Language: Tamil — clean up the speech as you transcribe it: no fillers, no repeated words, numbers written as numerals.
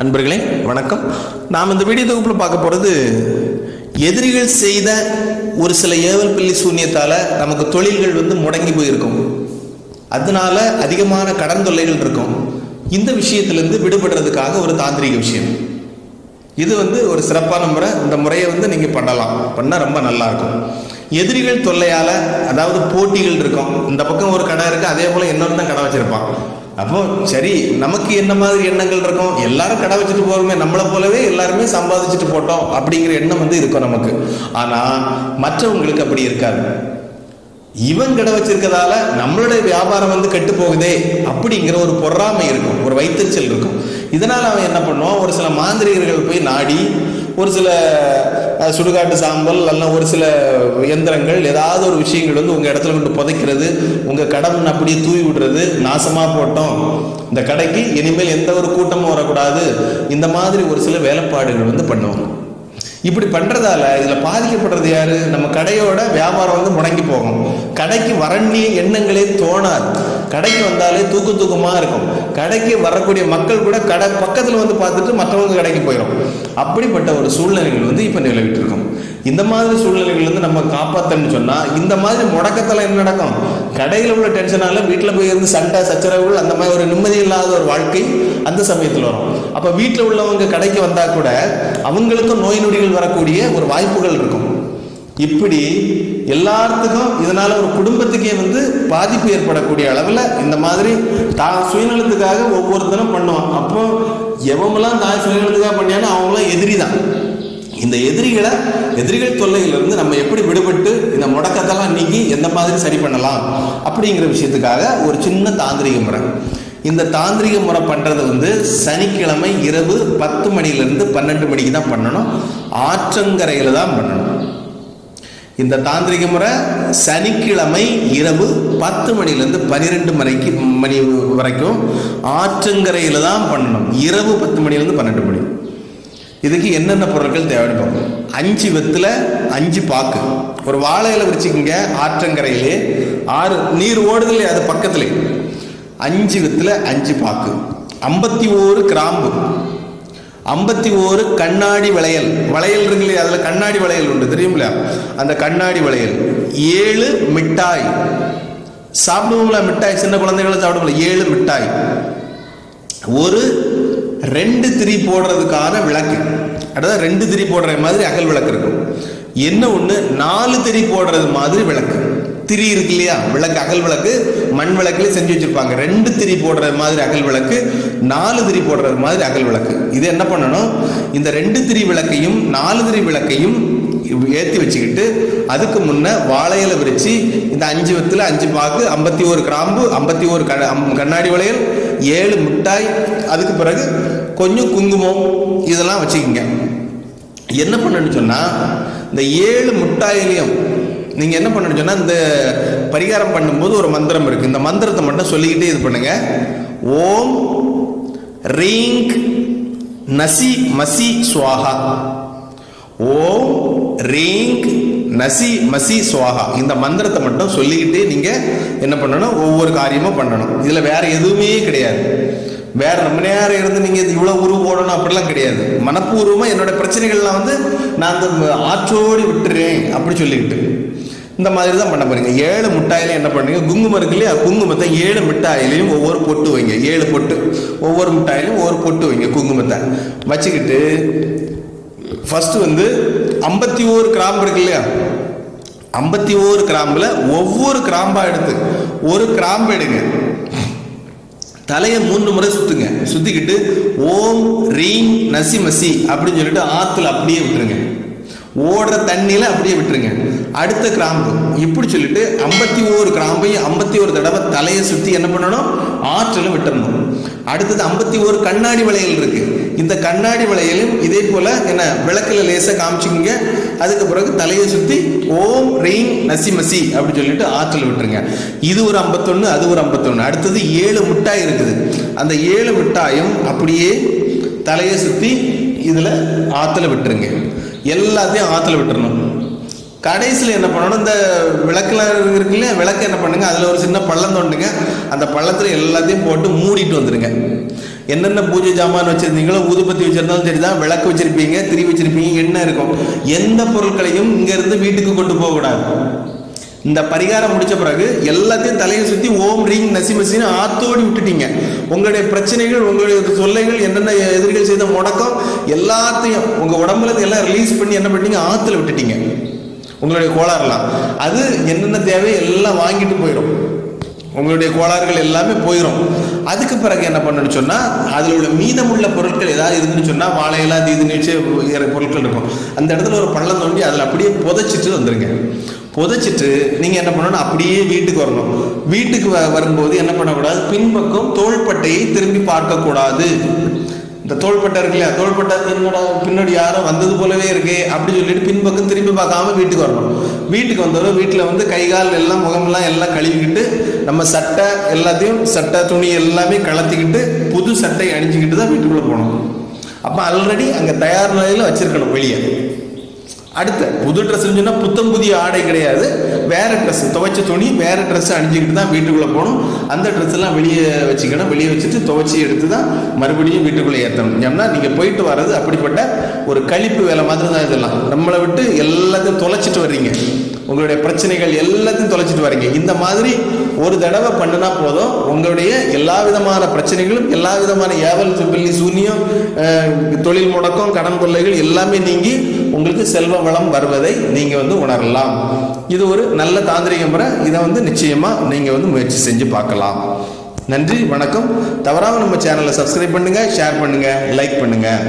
அன்பர்களே வணக்கம். நாம் இந்த வீடியோ தொகுப்பில் பார்க்க போகிறது எதிரிகள் செய்த ஒரு சில ஏவல் பில்லி சூன்யத்தால் நமக்கு தொழில்கள் முடங்கி போயிருக்கும். அதனால அதிகமான கடன் தொல்லைகள் இருக்கும். இந்த விஷயத்திலிருந்து விடுபடுறதுக்காக ஒரு தாந்திரிக விஷயம் இது ஒரு சிறப்பான முறை. இந்த முறையை நீங்கள் பண்ணால் ரொம்ப நல்லா இருக்கும். எதிரிகள் தொல்லையால், அதாவது போட்டிகள் இருக்கும். இந்த பக்கம் ஒரு கடை இருக்குது, அதே போல் இன்னொரு தான் கடை வச்சுருப்பான். அப்போ சரி, நமக்கு என்ன மாதிரி எண்ணங்கள் இருக்கும்? எல்லாரும் கடை வச்சுட்டு போகிறோமே, நம்மளை போலவே எல்லாருமே சம்பாதிச்சுட்டு போட்டோம் அப்படிங்கிற எண்ணம் இருக்கும் நமக்கு. ஆனால் மற்றவங்களுக்கு அப்படி இருக்காது. இவன் கடை வச்சிருக்கிறதால நம்மளுடைய வியாபாரம் கெட்டு போகுதே அப்படிங்கிற ஒரு பொறாமை இருக்கும், ஒரு வைத்தறிச்சல் இருக்கும். இதனால் அவன் என்ன பண்ணுவான், ஒரு சில மாந்திரிகர்கள் போய் நாடி ஒரு சில சுடுகாட்டு சாம்பல் அல்ல ஒரு சில எந்திரங்கள் ஏதாவது ஒரு விஷயங்கள் உங்கள் இடத்துல கொண்டு புதைக்கிறது, உங்கள் கடன் அப்படியே தூவி விடுறது, நாசமாக போட்டோம், இந்த கடைக்கு இனிமேல் எந்த ஒரு கூட்டமும் வரக்கூடாது, இந்த மாதிரி ஒரு சில வேலைப்பாடுகள் பண்ணுவாங்க. இப்படி பண்றதால இதுல பாதிக்கப்படுறது யாரு? நம்ம கடையோட வியாபாரம் முடங்கி போகும். கடைக்கு வரண்டிய எண்ணங்களே தோணாது. கடைக்கு வந்தாலே தூக்கமா இருக்கும். கடைக்கு வரக்கூடிய மக்கள் கூட கடை பக்கத்துல பார்த்துட்டு மற்றவங்க கடைக்கு போயிடும். அப்படிப்பட்ட ஒரு சூழ்நிலைகள் இப்ப நிலவிட்டு இருக்கும். இந்த மாதிரி சூழ்நிலைகள் நம்ம காப்பாற்றன்னு சொன்னா, இந்த மாதிரி முடக்கத்துல என்ன நடக்கும்? கடையில் உள்ள டென்ஷனால வீட்டில் போய் இருந்து சண்டை சச்சரவுகள், அந்த மாதிரி ஒரு நிம்மதி இல்லாத ஒரு வாழ்க்கை அந்த சமயத்தில் வரும். அப்ப வீட்டில் உள்ளவங்க கடைக்கு வந்தா கூட அவங்களுக்கும் நோய் நொடிகள் வரக்கூடிய ஒரு வாய்ப்புகள் இருக்கும். இப்படி எல்லாத்துக்கும் இதனால ஒரு குடும்பத்துக்கே பாதிப்பு ஏற்படக்கூடிய அளவில் இந்த மாதிரி சுயநலத்துக்காக ஒவ்வொருத்தரும் பண்ணுவான். அப்போ எவங்கெல்லாம் தான் சுயநலத்துக்காக பண்ணியாலும் அவங்களாம் எதிரி தான். இந்த எதிரிகள் தொல்லையிலிருந்து நம்ம எப்படி விடுபட்டு இந்த முடக்கத்தெல்லாம் நீக்கி எந்த மாதிரி சரி பண்ணலாம் அப்படிங்கிற விஷயத்துக்காக ஒரு சின்ன தாந்திரிக முறை. இந்த தாந்திரிக முறை பண்றது சனிக்கிழமை இரவு 10 மணிலிருந்து 12 மணிக்கு தான் பண்ணணும். ஆற்றங்கரையில தான் பண்ணணும். இந்த தாந்திரிக முறை சனிக்கிழமை இரவு 10 மணிலிருந்து 12 மணி வரைக்கும் ஆற்றங்கரையில தான் பண்ணணும். இரவு 10 மணிலிருந்து 12 மணி. இதுக்கு என்னென்ன பொருட்கள் தேவைன்னு 5 வெத்தில 5 பாக்கு, ஒரு வாழையில வச்சுக்கோங்க. ஆற்றங்கரையிலே 6 நீர் ஓடுதல், அது பக்கத்துல 5 வெத்தில 5 பாக்கு, 51 கிராம்பு, 51 கண்ணாடி வளையல் இருக்கு இல்லையா, அதுல கண்ணாடி வளையல் உண்டு தெரியுமில்ல, அந்த கண்ணாடி வளையல், 7 மிட்டாய். சாப்பிடுவோங்களா மிட்டாய்? சின்ன குழந்தைகளை சாப்பிடுவோம்ல, 7 மிட்டாய், ஒரு 2 திரி போடுறதுக்கான விளக்கு, அதாவது 2 திரி போடுற மாதிரி அகல் விளக்கு இருக்கும். என்ன ஒண்ணு 4 திரி போடுறது மாதிரி விளக்கு. திரி இருக்கு இல்லையா, விளக்கு, அகல் விளக்கு மண் விளக்குல செஞ்சு வச்சிருப்பாங்க. 2 திரி போடுறது மாதிரி அகல் விளக்கு, 4 திரி போடுறது மாதிரி அகல் விளக்கு. இது என்ன பண்ணணும், இந்த 2 திரி விளக்கையும் 4 திரி விளக்கையும் ஏற்றி வச்சுக்கிட்டு அதுக்கு முன்ன வாழையில விரிச்சு இந்த 5 வெத்தில 5 பாக்கு, 51 கிராம்பு, 51 கண்ணாடி வளையல், 7 மிட்டாய், அதுக்கு பிறகு கொஞ்சம் குங்குமம், இதெல்லாம் வச்சுக்கிங்க. என்ன பண்ணணும்னு சொன்னா, இந்த 7 மிட்டாயிலையும் நீங்க என்ன பண்ணணும்னு சொன்னா, இந்த பரிகாரம் பண்ணும்போது ஒரு மந்திரம் இருக்கு. இந்த மந்திரத்தை மட்டும் சொல்லிக்கிட்டே இது பண்ணுங்க. ஓம் ரீங் நசி மசி ஸ்வாஹா, ஓம் ரீங் நசி மசி சுவாகா. இந்த மந்திரத்தை மட்டும் சொல்லிக்கிட்டே நீங்க என்ன பண்ணணும், ஒவ்வொரு காரியமும் பண்ணணும். இதுல வேற எதுவுமே கிடையாது. வேற ரொம்ப நேரம் இருந்து நீங்க இவ்வளவு உருவ போடணும் அப்படிலாம் கிடையாது. மனப்பூர்வமா என்னோட பிரச்சனைகள்லாம் நான் அந்த ஆற்றோடி விட்டுறேன் அப்படி சொல்லிக்கிட்டு இந்த மாதிரி தான் பண்ண போறீங்க. 7 மிட்டாயிலையும் என்ன பண்ணுங்க, குங்குமம் இருக்கு இல்லையா, குங்குமத்தை 7 மிட்டாயிலையும் ஒவ்வொரு பொட்டு வைங்க. 7 பொட்டு, ஒவ்வொரு மிட்டாயிலையும் ஒவ்வொரு பொட்டு வைங்க. குங்குமத்தை வச்சுக்கிட்டு ஃபர்ஸ்ட் 51 கிராம்பு இருக்கு இல்லையா, 51 கிராம்புல ஒவ்வொரு கிராம்பா எடுத்து ஒரு கிராம்பு எடுங்க, தலையை 3 முறை சுத்துங்க. சுத்திக்கிட்டு ஓம் ரீங் நசி மசி அப்படின்னு சொல்லிட்டு ஆத்துல அப்படியே விட்டுருங்க. ஓடுற தண்ணியில அப்படியே விட்டுருங்க. அடுத்த கிராம்பு இப்படி சொல்லிட்டு 51 கிராம்பையும் 51 தடவை தலையை சுத்தி என்ன பண்ணணும், ஆற்றில விட்டுறணும். அடுத்தது 51 கண்ணாடி வளையல் இருக்கு. இந்த கண்ணாடி வளையலும் இதே போல என்ன விளக்குல லேசா காமிச்சுங்க. அதுக்கு பிறகு தலையை சுத்தி ஓம் ரீங் நசி மசி அப்படி சொல்லிட்டு ஆற்றில் விட்டுருங்க. இது ஒரு 51, அது ஒரு 51. அடுத்தது 7 மிட்டாய் இருக்குது. அந்த 7 மிட்டாயும் அப்படியே தலையை சுத்தி இதுல ஆத்துல விட்டுருங்க. எல்லாத்தையும் ஆத்துல விட்டுறணும். கடைசியில் என்ன பண்ணணும், இந்த விளக்குலாம் இருக்கு இல்லையா, விளக்கு என்ன பண்ணுங்க, அதில் ஒரு சின்ன பள்ளம் தோண்டுங்க, அந்த பள்ளத்தில் எல்லாத்தையும் போட்டு மூடிட்டு வந்துடுங்க. என்னென்ன பூஜை ஜாமான் வச்சிருந்தீங்களோ, ஊதுபத்தி வச்சிருந்தாலும் சரிதான், விளக்கு வச்சிருப்பீங்க, திரி வச்சிருப்பீங்க, எண்ணெய் இருக்கும், எந்த பொருட்களையும் இங்கேருந்து வீட்டுக்கு கொண்டு போகக்கூடாது. இந்த பரிகாரம் முடிச்ச பிறகு எல்லாத்தையும் தலையை சுற்றி ஓம் ரீங் நசிமசின்னு ஆத்தோடி விட்டுட்டீங்க. உங்களுடைய பிரச்சனைகள், உங்களுடைய தொல்லைகள், என்னென்ன எதிரிகள் செய்த முடக்கம் எல்லாத்தையும் உங்கள் உடம்புல எல்லாம் ரிலீஸ் பண்ணி என்ன பண்ணீங்க, ஆற்றுல விட்டுட்டீங்க. உங்களுடைய கோளாறுலாம் அது என்னென்ன தேவை எல்லாம் வாங்கிட்டு போயிடும், உங்களுடைய கோளாறுகள் எல்லாமே போயிடும். அதுக்கு பிறகு என்ன பண்ணணும்னு சொன்னால், அதில் உள்ள மீதமுள்ள பொருட்கள் ஏதாவது இருந்துன்னு சொன்னால், வாழையெல்லாம் இது நீச்சு பொருட்கள் இருக்கும், அந்த இடத்துல ஒரு பள்ளம் தோண்டி அதில் அப்படியே புதைச்சிட்டு வந்துடுங்க. புதைச்சிட்டு நீங்கள் என்ன பண்ணணும், அப்படியே வீட்டுக்கு வரணும். வீட்டுக்கு வரும்போது என்ன பண்ணக்கூடாது, பின்பக்கம் தோள்பட்டையை திரும்பி பார்க்கக்கூடாது. இந்த தோள்பட்டை இருக்கு இல்லையா, தோள்பட்டை என்னோட பின்னாடி யாரோ வந்தது போலவே இருக்கு அப்படி சொல்லிட்டு பின்பக்கம் திரும்பி பார்க்காம வீட்டுக்கு வரணும். வீட்டுக்கு வந்தவரை வீட்டில் வந்து கை கால் எல்லாம் முகமெல்லாம் எல்லாம் கழுவிக்கிட்டு, நம்ம சட்டை எல்லாத்தையும் சட்டை துணி எல்லாமே கலத்திக்கிட்டு புது சட்டை அணிஞ்சிக்கிட்டு தான் வீட்டுக்குள்ளே போகணும். அப்போ ஆல்ரெடி அங்கே தயார் நிலையில் வச்சிருக்கணும் வெளியே. அடுத்த புது ட்ரெஸ் சொன்னால் புத்தம் புதிய ஆடை கிடையாது, வேற ட்ரெஸ், துவைச்ச துணி வேற ட்ரெஸ் அணிஞ்சிக்கிட்டு தான் வீட்டுக்குள்ளே போகணும். அந்த ட்ரெஸ் எல்லாம் வெளியே வச்சுக்கணும். வெளியே வச்சுட்டு துவைச்சி எடுத்து தான் மறுபடியும் வீட்டுக்குள்ளே ஏற்றணும். ஏன்னா நீங்கள் போயிட்டு வர்றது அப்படிப்பட்ட ஒரு கழிப்பு வேலை மாதிரி தான். இதெல்லாம் நம்மளை விட்டு எல்லாத்தையும் தொலைச்சிட்டு வர்றீங்க, உங்களுடைய பிரச்சனைகள் எல்லாத்தையும் தொலைச்சிட்டு வர்றீங்க. இந்த மாதிரி ஒரு தடவை பண்ணினா போதும், உங்களுடைய எல்லா விதமான பிரச்சனைகளும், எல்லா விதமான ஏவல் பில்லி சூன்யம், தொழில் முடக்கம், கடன் தொல்லைகள் எல்லாமே நீங்கி உங்களுக்கு செல்வ வளம் வருவதை நீங்கள் உணரலாம். இது ஒரு நல்ல தாந்திரிக முறை. இதை நிச்சயமாக நீங்கள் முயற்சி செஞ்சு பார்க்கலாம். நன்றி, வணக்கம். தவறாமல் நம்ம சேனலை சப்ஸ்கிரைப் பண்ணுங்கள், ஷேர் பண்ணுங்கள், லைக் பண்ணுங்கள்.